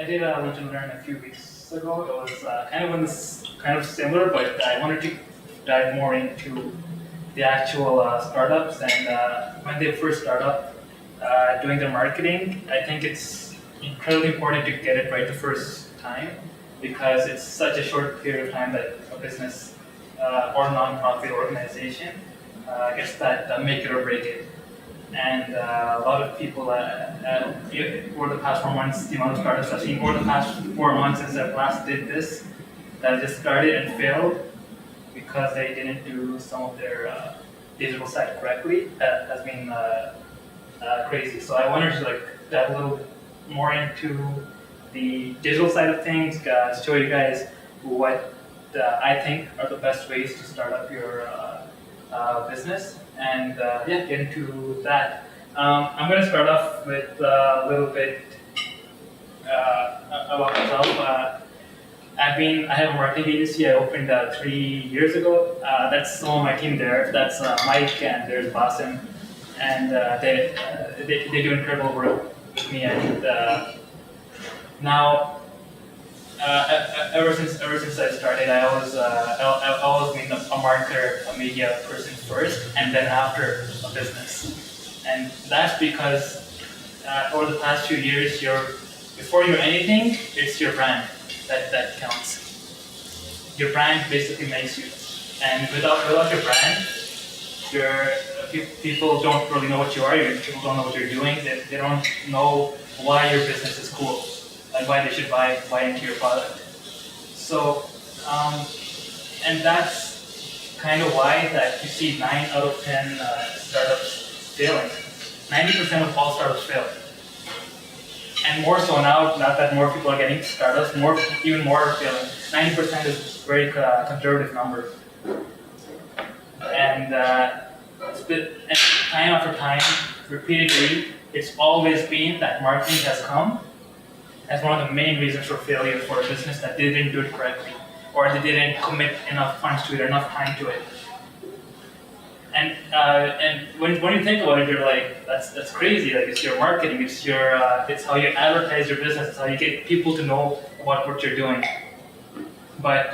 did a lunch and learn a few weeks ago. It was kind of similar, but I wanted to dive more into the actual startups and when they first start up doing their marketing. I think it's incredibly important to get it right the first time because it's such a short period of time that a business or non-profit organization gets that make it or break it. And a lot of people, over the past 4 months, the amount of startups I've seen over the past 4 months since I last did this, that just started and failed because they didn't do some of their digital side correctly. That has been crazy. So I wanted to dive a little more into the digital side of things, show you guys what I think are the best ways to start up your business, and get into that. I'm going to start off with a little bit about myself. I have a marketing agency I opened 3 years ago. That's some of my team there. That's Mike and there's Basim, and they do incredible work with me. And now, ever since I started, I've always been a marketer, a media person first, and then after a business. And that's because over the past few years, before you're anything, it's your brand that counts. Your brand basically makes you, and without your brand, people don't really know what you are. People don't know what you're doing. They don't know why your business is cool, like why they should buy into your product. So, and that's kind of why that you see 9 out of 10 startups failing. 90% of all startups fail. And more so now that more people are getting startups, even more are failing. 90% is a very conservative number. And time after time, repeatedly, it's always been that marketing has come as one of the main reasons for failure for a business that didn't do it correctly, or they didn't commit enough funds to it, or enough time to it. And when you think about it, you're like, that's crazy. Like, it's your marketing, it's how you advertise your business, it's how you get people to know what you're doing. But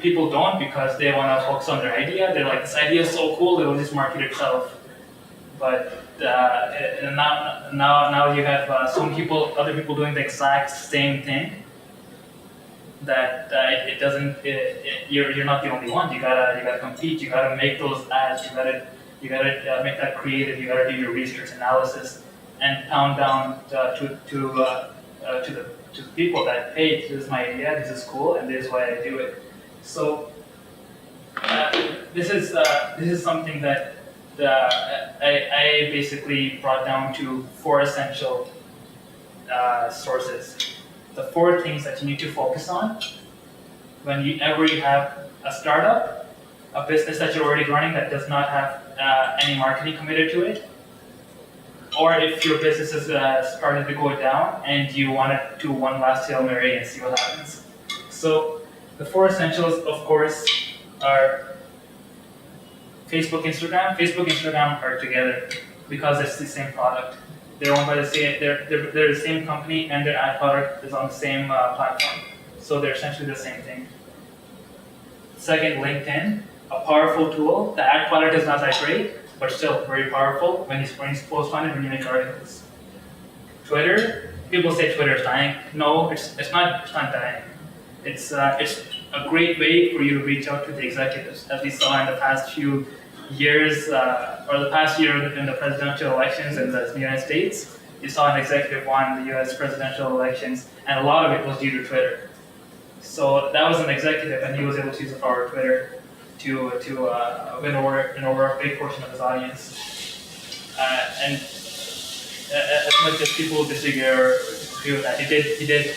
people don't, because they want to focus on their idea. They're like, this idea is so cool, it will just market itself. But now you have other people doing the exact same thing. That it doesn't. You're not the only one. You gotta compete. You gotta make those ads. You gotta make that creative. You gotta do your research analysis and pound down to the people that, hey, this is my idea. This is cool, and this is why I do it. So this is something that I basically brought down to 4 essential sources. The 4 things that you need to focus on whenever you have a startup, a business that you're already running that does not have any marketing committed to it, or if your business is starting to go down and you want to do one last Hail Mary and see what happens. So the 4 essentials, of course, are Facebook, Instagram. Facebook, Instagram are together because it's the same product. They're owned by they're the same company, and their ad product is on the same platform. So they're essentially the same thing. Second, LinkedIn, a powerful tool. The ad product is not that great, but still very powerful when you post on it, when you make articles. Twitter, people say Twitter is dying. No, it's not dying. It's a great way for you to reach out to the executives, as we saw in the past few years, or the past year in the presidential elections in the United States. You saw an executive won the US presidential elections, and a lot of it was due to Twitter. So that was an executive, and he was able to use the power of Twitter to win over a big portion of his audience. And as much as people disagree with that, he did get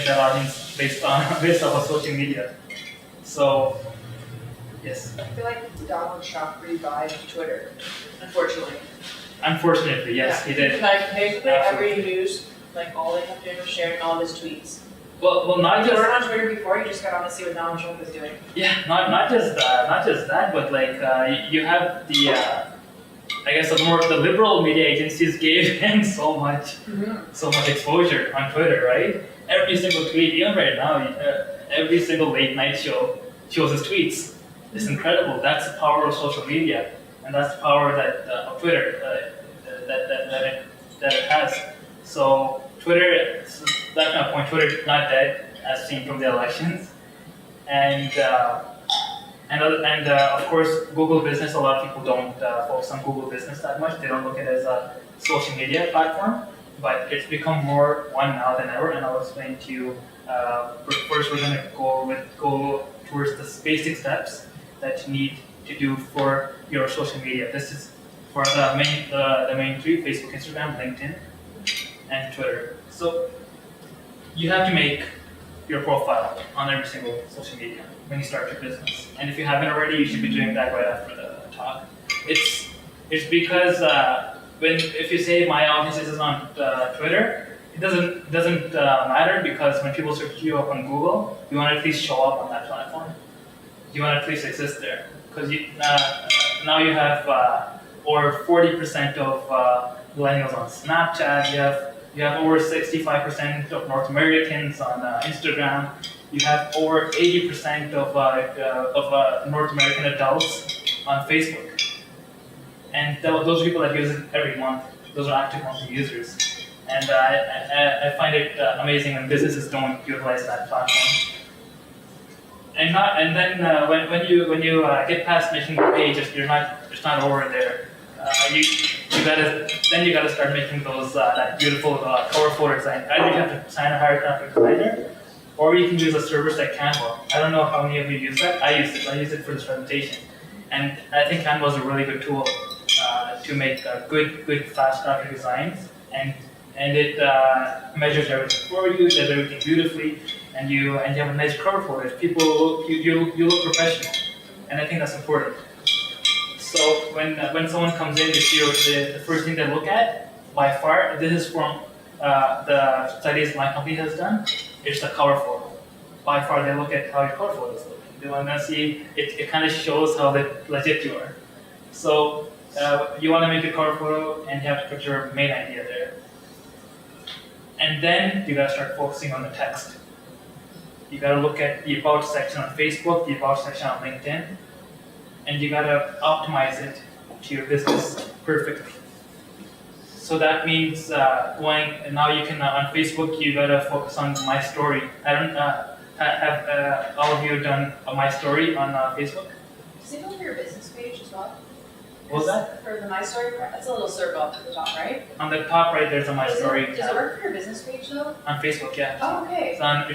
that audience based off of social media. So, yes. I feel like Donald Trump revived Twitter, unfortunately. Unfortunately, yes, he did. Like, basically every news, like, all they kept doing was sharing all of his tweets. Well, not If you just. weren't on Twitter before, you just got on to see what Donald Trump was doing. Yeah, not just that, but like you have the I guess the liberal media agencies gave him so much exposure on Twitter, right? every single tweet, even right now, every single late night show shows his tweets. It's incredible. That's the power of social media, and that's the power that of Twitter that it has. So Twitter, so that's my point. Twitter is not dead, as seen from the elections, and of course Google Business. A lot of people don't focus on Google Business that much. They don't look at it as a social media platform, but it's become more one now than ever. And I'll explain to you. First, we're going to go towards the basic steps that you need to do for your social media. This is for the main three: Facebook, Instagram, LinkedIn, and Twitter. So you have to make your profile on every single social media when you start your business. And if you haven't already, you should be doing that right after the talk. It's because if you say my audience is on Twitter, it doesn't matter, because when people search you up on Google, you want to at least show up on that platform. You want to at least exist there, because now you have over 40% of millennials on Snapchat. You have over 65% of North Americans on Instagram. You have over 80% of North American adults on Facebook. And those people that use it every month, those are active monthly users. And I find it amazing when businesses don't utilize that platform. And then when you get past making the page, it's not over there. You gotta start making those that beautiful cover photo design. Either you have to sign a hire graphic designer, or you can use a service like Canva. I don't know how many of you use that. I use it for this presentation, and I think Canva is a really good tool to make good fast graphic designs, and it measures everything for you, does everything beautifully, and you have a nice cover photo. You look professional, and I think that's important. So when someone comes in, the first thing they look at, by far, this is from the studies my company has done, it's the cover photo. By far, they look at how your cover photo is looking. They want to see, it kind of shows how legit you are. So you want to make a cover photo, and you have to put your main idea there. And then you got to start focusing on the text. You got to look at the About section on Facebook, the About section on LinkedIn, and you got to optimize it to your business perfectly. So that means now you can, on Facebook, you got to focus on My Story. I don't have all of you done My Story on Facebook? Does it go to your business page as well? What was that? For the My Story part, that's a little circle up at the top, right? On the top right, there's a My Story Does tab. it work for your business page though? On Facebook, yeah. Oh, okay. It's on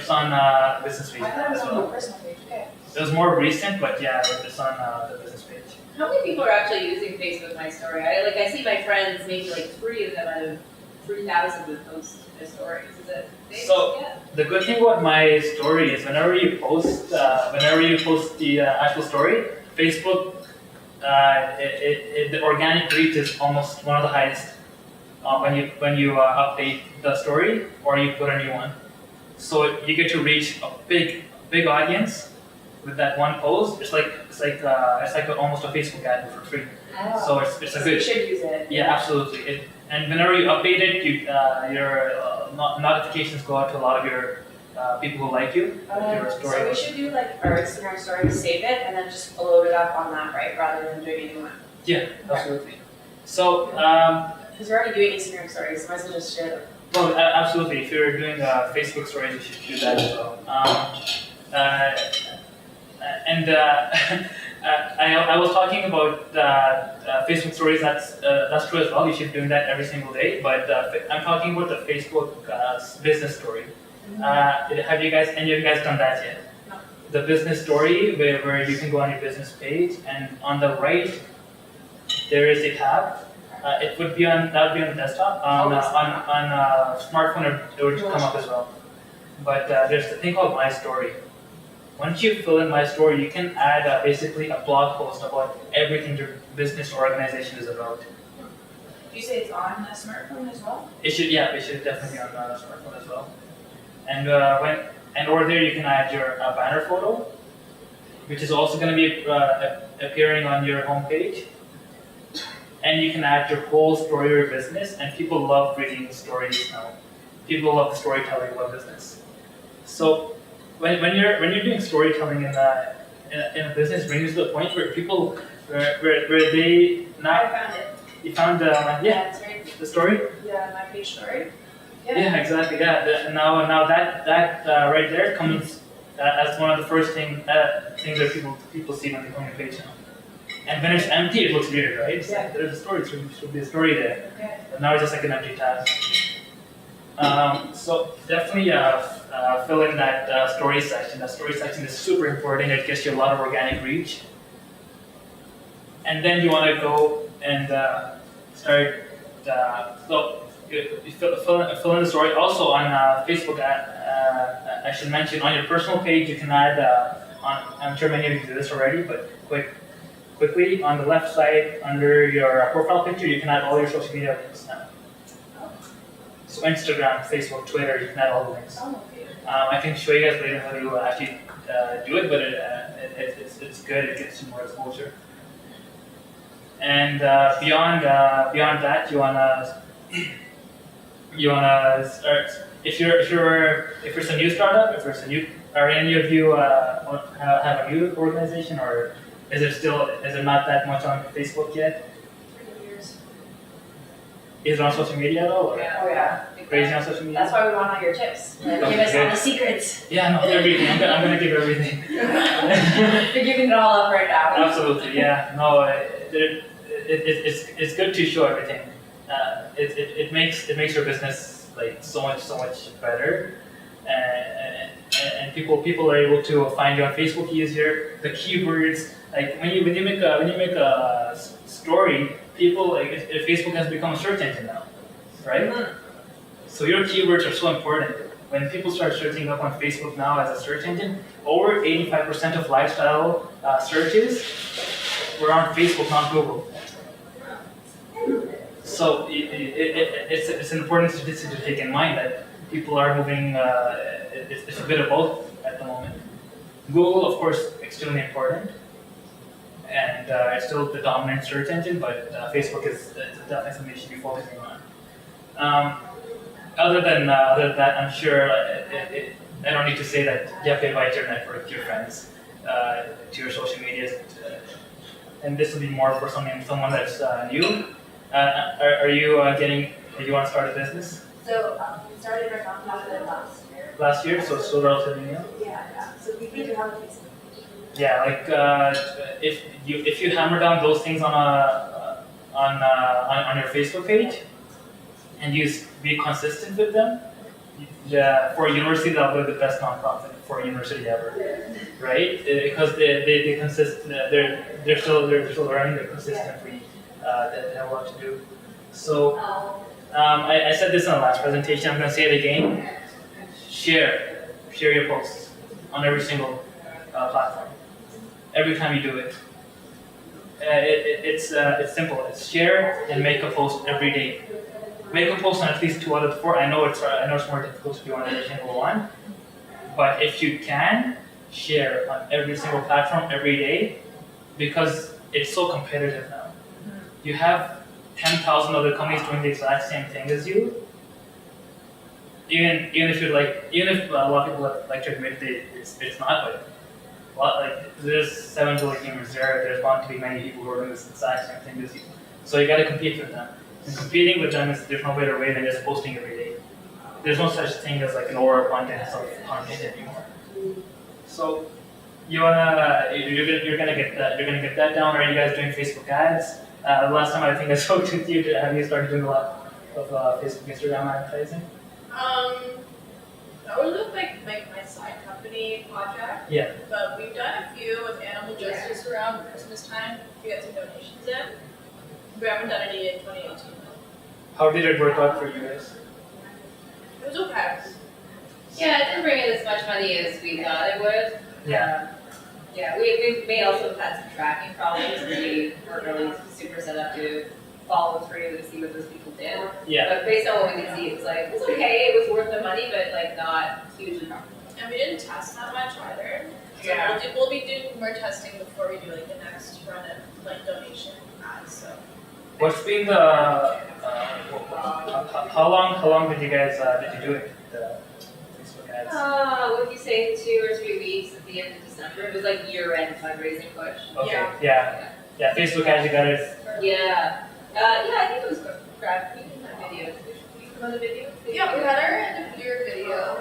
business page I thought it was as on well. my personal page, okay. It was more recent, but yeah, it's on the business page. How many people are actually using Facebook My Story? I see my friends, maybe like 3 of them out of 3,000 would post their stories. Is it big? So Yeah. the good thing about My Story is whenever you post the actual story, Facebook, the organic reach is almost one of the highest when you update the story or you put a new one. So you get to reach a big audience with that one post. It's like almost a Facebook ad for free. Oh. So it's a So good. you should use it. Yeah, absolutely. And whenever you update it, your notifications go out to a lot of your people who like you. Your story. So we should do like our Instagram story, save it, and then just load it up on that, right? Rather than doing a new one. Yeah, absolutely. So, Because we're already doing Instagram stories, might as well just share them. well, absolutely. If you're doing Facebook stories, you should do that as well. I was talking about Facebook stories. That's true as well. You should be doing that every single day. But I'm talking about the Facebook business story. Have you guys, any of you guys done that yet? No. The business story where you can go on your business page, and on the right there is a tab. It would be on the desktop. On smartphone it would come up as well. But there's a thing called My Story. Once you fill in My Story, you can add basically a blog post about everything your business or organization is about. You say it's on a smartphone as well? It should definitely be on the smartphone as well. And over there you can add your banner photo, which is also going to be appearing on your homepage. And you can add your whole story of your business, and people love reading stories now. people love storytelling about business. So when you're doing storytelling in a business, brings to the point where people where they I not found it. you found It's right. the story. Yeah, my page story. Yeah, exactly. Yeah, now that right there comes as one of the first things that people see when they come to page now. And when it's empty, it looks weird, right? It's like, there's a story. There should be a story there. Okay. But now it's just like an empty tab. So definitely fill in that story section. That story section is super important. It gets you a lot of organic reach. And then you want to go and start. So you fill in the story. Also on Facebook, I should mention on your personal page you can add. I'm sure many of you do this already, but quickly on the left side under your profile picture, you can add all your social media links now. So Instagram, Facebook, Twitter, you can add all the links. Oh, okay. I can show you guys later how to actually do it, but it's good. It gets you more exposure. And beyond that, you wanna start. If it's a new startup, are any of you have a new organization, or is it not that much on Facebook yet? 3 years. Is it on social media at all? Or Oh yeah. crazy on social media? That's why we want all your tips. Give us all the secrets. Yeah, no, everything. I'm gonna give everything. You're giving it all up right now. Absolutely, yeah. No, it's good to show everything. It makes your business like so much better, and people are able to find you on Facebook easier. The keywords, like when you make a story, people like Facebook has become a search engine now, right? So your keywords are so important. When people start searching up on Facebook now as a search engine, over 85% of lifestyle searches were on Facebook, not Google. So it's an important statistic to take in mind that people are moving. It's a bit of both at the moment. Google, of course, extremely important, and it's still the dominant search engine. But Facebook is definitely something you should be focusing on. Other than that, I'm sure I don't need to say that you have to invite your network, your friends, to your social medias, and this will be more for someone that's new. Are you do you want to start a business? So we started our nonprofit Last year, so it's still relatively new. Yeah. So we need to have a Facebook. Yeah, like if you hammer down those things on your Facebook page, and you be consistent with them, yeah, for a university that'll be the best nonprofit for a university ever, right? Because they consist, they're still learning, they're consistently, they have a lot to do. So I said this in the last presentation. I'm going to say it again. Share your posts on every single platform. Every time you do it, it's simple. It's share and make a post every day. Make a post on at least 2 out of 4. I know it's more difficult to do on every single one, but if you can, share on every single platform every day, because it's so competitive now. You have 10,000 other companies doing the exact same thing as you. Even if a lot of people like to admit it's not, but there's 7 billion humans there. There's bound to be many people who are doing this exact same thing as you. So you got to compete with them. And competing with them there's no better way than just posting every day. There's no such thing as like an overabundance of content anymore. So you're gonna get that down. Are you guys doing Facebook ads? The last time I think I spoke to you, have you started doing a lot of Facebook, Instagram advertising? That would look like my side company project. Yeah. But we've done a few with animal justice around Christmas time to get some donations in. We haven't done any in 2018 though. How did it work out for you guys? It was okay. Yeah, it didn't bring in as much money as we thought it would. Yeah. Yeah, we may also have had some tracking problems. We weren't really super set up to follow through and see what those people did. Yeah. But based on what we could see, it was okay. It was worth the money, but like not hugely profitable. And we didn't test that much either. So Yeah. we'll be doing more testing before we do like the next run of like donation ads. So What's been the How long did you guys did you do it? The Facebook ads. What did you say, 2 or 3 weeks at the end of December? It was like year-end fundraising push. Okay. Yeah. Facebook ads, you got it. Yeah. I think it was graphic. We did that video. Did we promote a video? Yeah, we had our end of year video.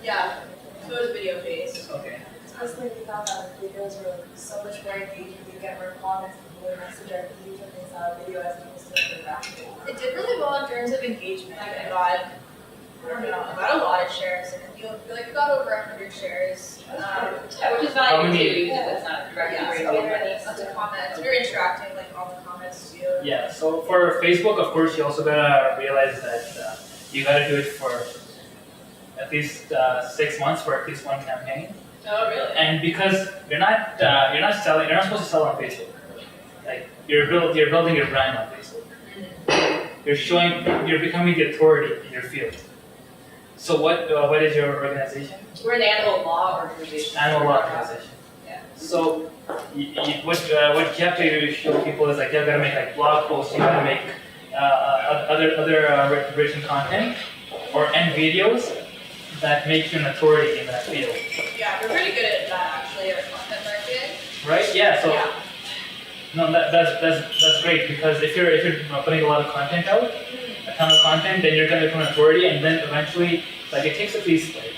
Yeah, so it was video based. Okay. Especially we found that videos were so much more engaging. We get more comments, people would message our page when they saw a video as opposed to the graphic. It did really well in terms of engagement. I got, I got a lot of shares. I feel like we got over 100 shares. Yeah, which is How valuable many- too, because it's not directly Yeah, rated so money. lots of comments. We were interacting like on the comments too. Yeah. So for Facebook, of course, you also gotta realize that you gotta do it for at least 6 months for at least one campaign. Oh, really? And because you're not supposed to sell on Facebook. Like you're building your brand on Facebook. You're becoming the authority in your field. So what is your organization? We're an animal law organization. Animal law organization. Yeah. So what you have to show people is like you gotta make like blog posts, you gotta make other written content and videos that make you an authority in that field. Yeah, we're pretty good at that actually, our content marketing. Right? Yeah. So Yeah. no, that's great because if you're putting a lot of content out, a ton of content, then you're gonna become an authority, and then eventually, like it takes at least like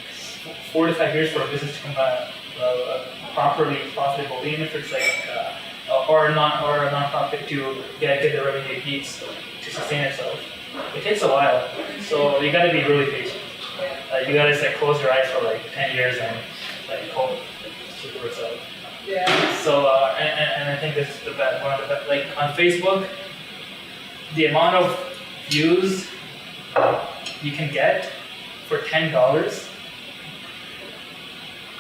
4 to 5 years for a business to become properly profitable, even if it's like or a non-profit to get the revenue it needs to sustain itself. It takes a while, so you gotta be really patient. You gotta just like close your eyes for like 10 years and like hope it works out. Yeah. So and I think this is one of the best. Like on Facebook, the amount of views you can get for $10,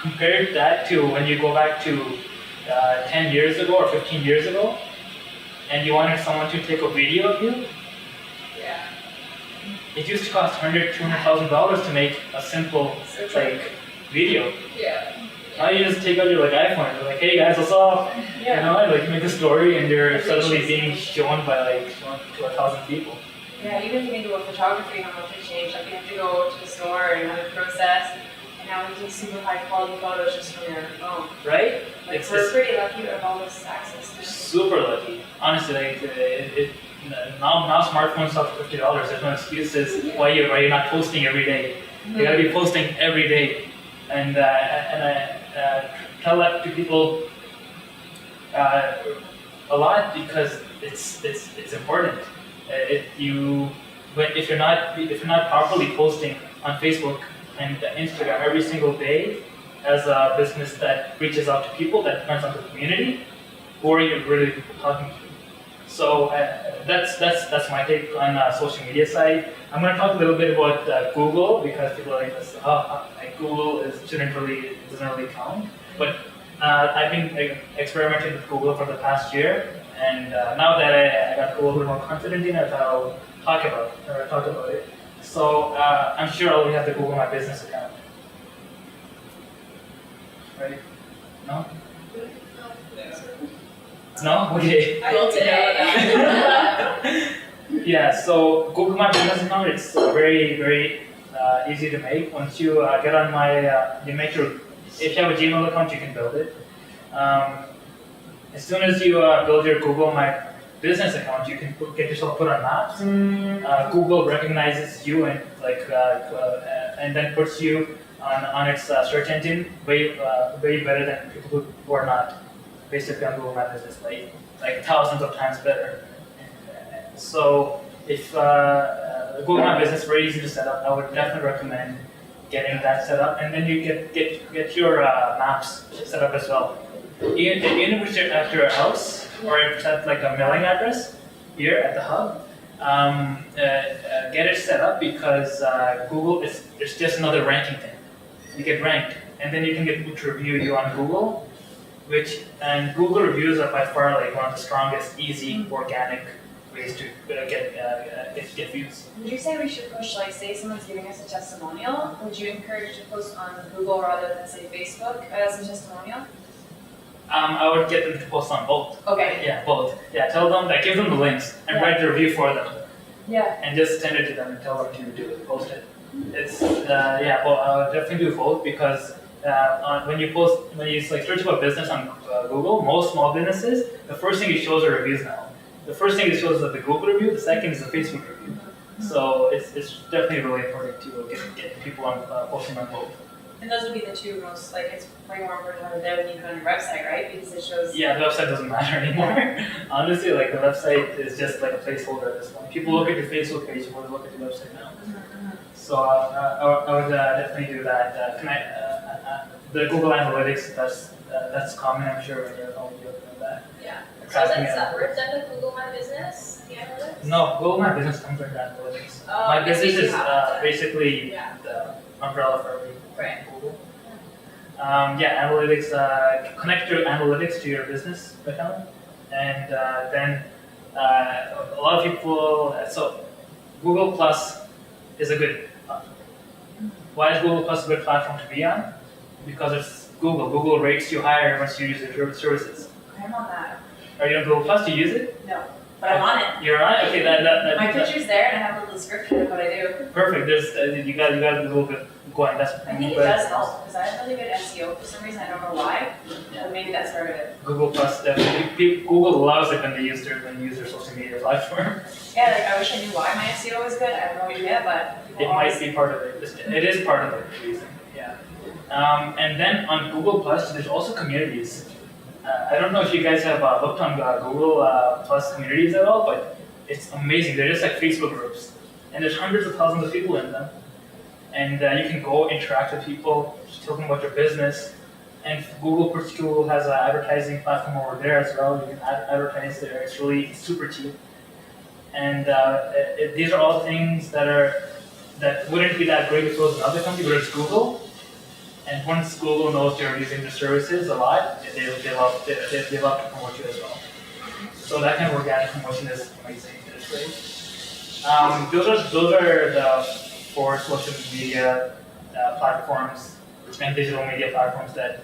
compared that to when you go back to 10 years ago or 15 years ago, and you wanted someone to take a video of you. Yeah. It used to cost $200,000 to make a simple like video. Yeah. Now you just take out your like iPhone and you're like, hey guys, what's up? You know, and, like you make a story and you're suddenly being shown by like to 1,000 people. Yeah, even if you think about photography, how much it changed. Like you have to go to the store and have it processed. And now we take super high quality photos just from your phone. Right? Like It's we're pretty lucky to have all this access to it. super lucky. Honestly, like now smartphones sell for $50. There's no excuses why you're not posting every day. You gotta be posting every day, and I tell that to people a lot because it's important. If you're not properly posting on Facebook and Instagram every single day as a business that reaches out to people, that depends on the community, who are you really talking to? So that's my take on social media side. I'm going to talk a little bit about Google because people are like this. Like Google doesn't really count. But I've been experimenting with Google for the past year, and now that I got a little bit more confident in it, I'll talk about it. So I'm sure I'll have to Google my business account. Right? No? No? Okay. I will today. Yeah, so Google My Business account, it's very, very easy to make. Once you get on my, if you have a Gmail account, you can build it. As soon as you build your Google My Business account, you can get yourself put on maps. Google recognizes you and and then puts you on its search engine way better than people who are not basically on Google My Business, like thousands of times better. So if Google My Business is very easy to set up, I would definitely recommend getting that set up, and then you get your maps set up as well. Even if you're at your house or if it's at like a mailing address here at the hub, get it set up because Google it's just another ranking thing. You get ranked, and then you can get people to review you on Google, and Google reviews are by far like one of the strongest, easy, organic ways to get views. Would you say we should push, like, say someone's giving us a testimonial, would you encourage to post on Google rather than, say, Facebook as a testimonial? I would get them to post on both. Okay. Yeah, both. Yeah, tell them, give them the links and write the review for them. Yeah. and just send it to them and tell them to do it, post it. It's yeah, well, I would definitely do both because when you like search about business on Google, most small businesses, the first thing it shows are reviews now. The first thing it shows is the Google review. The second is the Facebook review. So it's definitely really important to get people on posting on both. And those would be the two most, like, it's way more important to have it when you go on your website, right? Because it shows. Yeah, the website doesn't matter anymore. Honestly, like the website is just like a placeholder at this point. People look at your Facebook page before they look at your website now. So I would definitely do that. The Google Analytics, that's common, I'm sure, when you're home, you'll know that. Yeah. So is Tracking that analytics. separate than the Google My Business, the analytics? No, Google My Business comes under analytics. Oh, My I guess business you is have that. basically Yeah. the umbrella for everything. Right. Google. Yeah, analytics, connect your analytics to your business account. And then a lot of people, so Google Plus is a good platform. Why is Google Plus a good platform to be on? Because it's Google. Google rates you higher once you use their services. I'm on that. Are you on Google Plus? Do you use it? No, but I'm on it. You're on it? Okay, My picture's there and I have a little description of what I do. perfect. There's you got a little bit going. That's I think it does help because I have really good SEO for some reason. I don't know why. But maybe that started it. Google Plus definitely. Google loves it when they use their social media platform. Yeah, like I wish I knew why my SEO was good. I have no idea, but people It might be part of it. It is part of the reason. Yeah. And then on Google Plus, there's also communities. I don't know if you guys have looked on Google Plus communities at all, but it's amazing. They're just like Facebook groups, and there's hundreds of thousands of people in them. And you can go interact with people, just talking about your business. And Google has an advertising platform over there as well. You can advertise there. It's really super cheap. And these are all things that wouldn't be that great if it was another company, but it's Google. And once Google knows you're using their services a lot, they love to promote you as well. So that kind of organic promotion is amazing. It's great. Those are the 4 social media platforms and digital media platforms that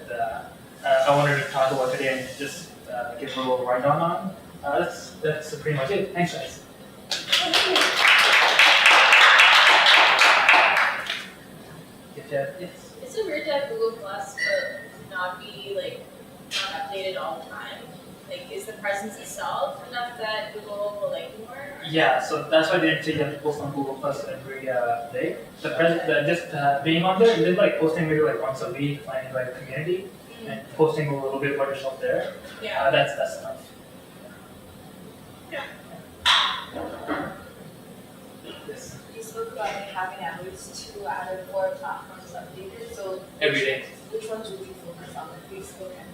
I wanted to talk about today and just give a little rundown on. That's pretty much it. Thanks, guys. Yes. Is it weird to have Google Plus but not be not updated all the time? Like, is the presence itself enough that Google will like you more? Yeah, so that's why they didn't say you have to post on Google Plus every day. Just being on there and then posting maybe once a week, finding a community and posting a little bit about yourself there. Yeah. That's enough. Yeah. Yes. You spoke about having at least 2 out of 4 platforms updated, so Every day. which ones would you focus on, the Facebook and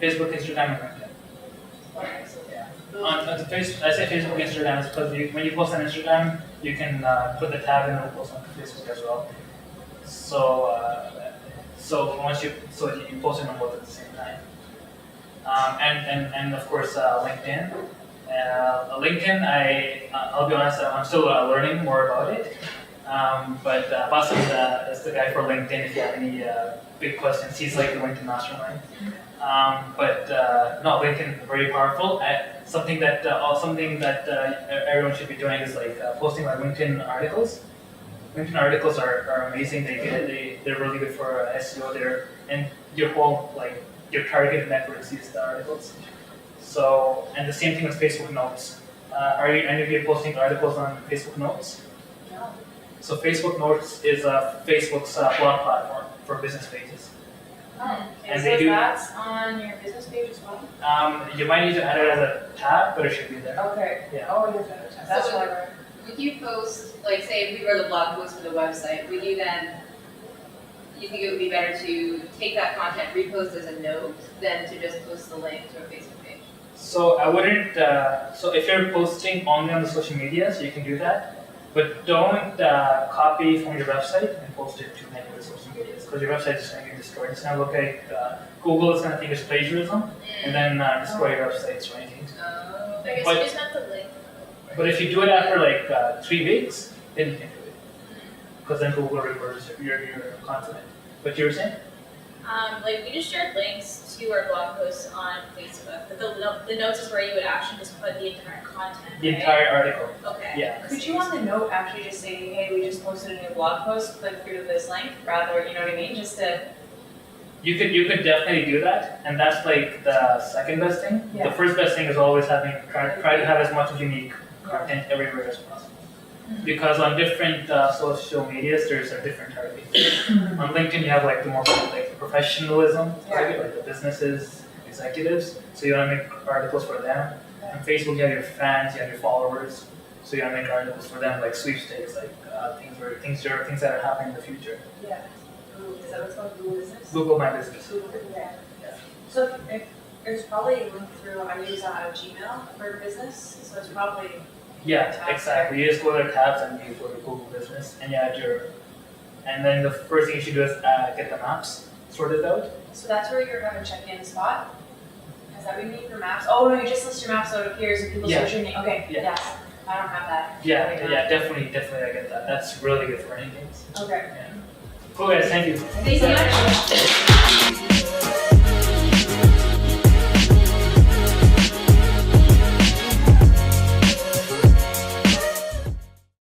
Facebook, Instagram, and LinkedIn. the, okay, so yeah. On the I say Facebook, Instagram is because when you post on Instagram, you can put the tab in and post on Facebook as well. So once you post it on both at the same time. And of course LinkedIn. LinkedIn, I'll be honest, I'm still learning more about it. But Basim is the guy for LinkedIn. If you have any big questions, he's like the LinkedIn mastermind. No, LinkedIn is very powerful. Something that everyone should be doing is posting LinkedIn articles. LinkedIn articles are amazing. They're really good for SEO. And your whole your target network sees the articles. So, and the same thing with Facebook Notes. Are any of you posting articles on Facebook Notes? No. So Facebook Notes is Facebook's blog platform for business pages. Oh, And so they do- that's on your business page as well? You might need to add it as a tab, but it should be there. Okay. Yeah. Oh, you're good. That's So- what I read. Would you post, say if we wrote a blog post for the website, would you think it would be better to take that content, repost as a note, than to just post the link to a Facebook page? So I wouldn't. So if you're posting only on the social medias, you can do that, but don't copy from your website and post it to any of the social medias because your website is going to get destroyed. It's going to look like Google is going to think it's plagiarism and then destroy your website's rankings. I guess But- you just meant the link. But if you do it after 3 weeks, then you can do it because then Google reverses your content. But you were saying? Like we just shared links to our blog posts on Facebook, but the notes is where you would actually just put the entire content. The right? entire article. Okay. Yeah. Could you on the note actually just say, hey, we just posted a new blog post, click through to this link, rather, you know what I mean, just to. You could definitely do that, and that's like the second best thing. Yeah. The first best thing is always try to have as much of unique content everywhere as possible. Because on different social medias, there's a different target. On LinkedIn, you have like the more like professionalism target, like the businesses, executives. So you want to make articles for them. On Facebook, you have your fans, you have your followers. So you want to make articles for them, like sweepstakes, like things that are happening in the future. Yeah. Google, is that what's called Google Business? Google My Business. Google, yeah. So if there's probably a link through, I use Gmail for business, so it's probably, Yeah, exactly. You just go to the tabs and you go to Google Business and you add and then the first thing you should do is get the maps sorted out. So that's where you're gonna check in spot? Is that what you need for maps? Oh, no, you just list your maps so it appears and people Yeah. search your name, okay, Yeah. yes, I don't have that. Yeah, Right now. yeah, definitely, I get that. That's really good for anything. Okay. Cool guys, thank you. Thanks so much.